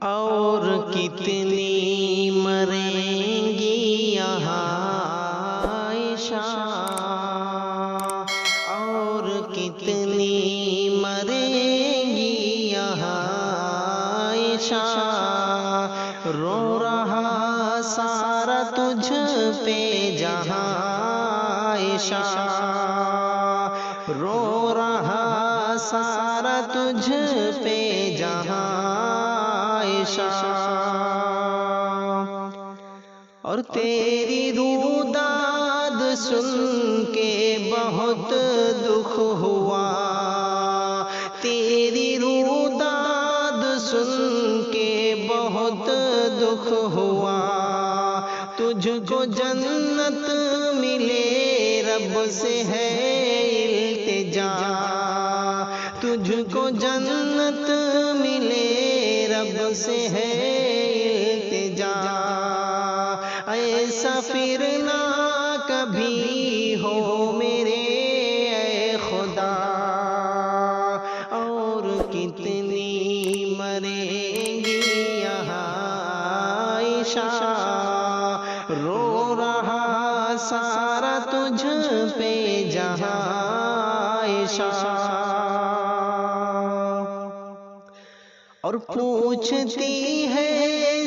اور کتنی مریں گی یہاں عائشہ، اور کتنی مریں گی یہاں عائشہ، رو رہا سارا تجھ پہ جہاں عائشہ، رو رہا سارا تجھ پہ جہاں عائشہ، اور تیری روداد سن کے بہت دکھ ہوا، تیری روداد سن کے بہت دکھ ہوا، تجھ کو جنت ملے رب سے ہے التجا، تجھ کو جنت ملے رب سے ہے التجا، ایسا پھر نہ کبھی ہو میرے اے خدا، اور کتنی مریں گی یہاں عائشہ، رو رہا سارا تجھ پہ جہاں عائشہ، اور پوچھتی ہے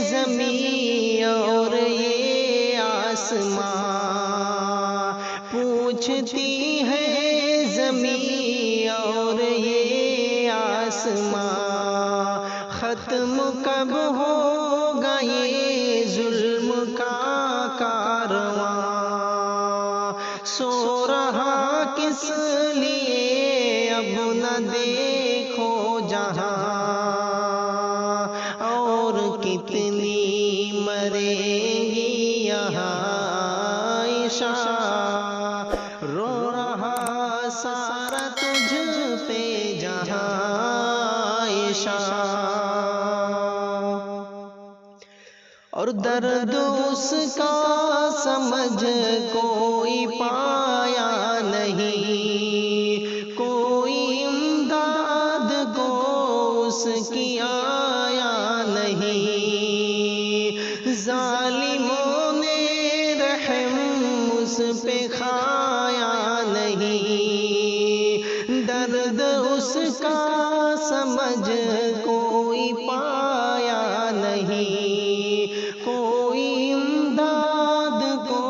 زمین اور یہ آسمان، پوچھتی ہے زمین اور یہ آسمان، ختم کب ہوگا یہ ظلم کا کارواں، سو رہا کس لیے اب نہ دیکھو جہاں، اور کتنی مریں گی یہاں عائشہ، رو رہا سارا تجھ پہ جہاں عائشہ، اور درد اس کا سمجھ کوئی پایا نہیں، کوئی امداد کو اس کی آیا نہیں، ظالموں نے رحم اس پہ کھایا نہیں، درد اس کا سمجھ کوئی پایا نہیں، کوئی امداد کو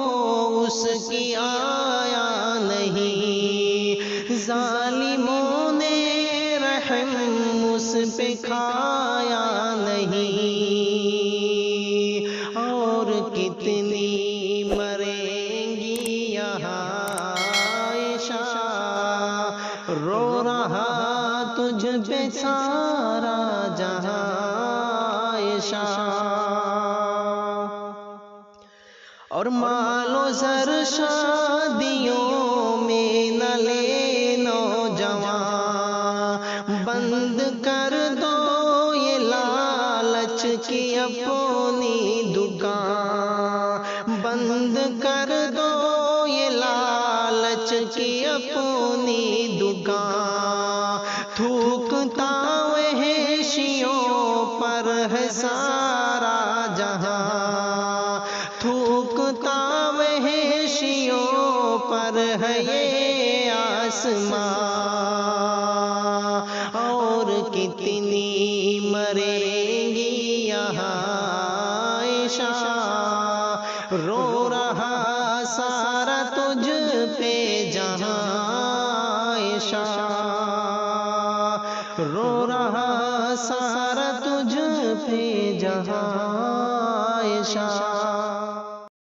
اس کی آیا نہیں، ظالموں نے رحم اس پہ کھایا نہیں، اور کتنی مریں گی یہاں عائشہ، رو رہا تجھ پہ سارا جہاں عائشہ، اور مال و زر شادیوں میں نہ لے نوجوان، بند کر دو یہ لالچ کی اپنی دکان، بند کر دو یہ لالچ کی اپنی دکان، تھوکتا وحشیوں پر ہے سارا جہاں، تھوکتا وحشیوں پر ہے یہ آسمان، اور کتنی مریں گی یہاں عائشہ، رو رہا سارا تجھ پہ جہاں عائشہ، رو رہا سارا تجھ پہ جہاں عائشہ۔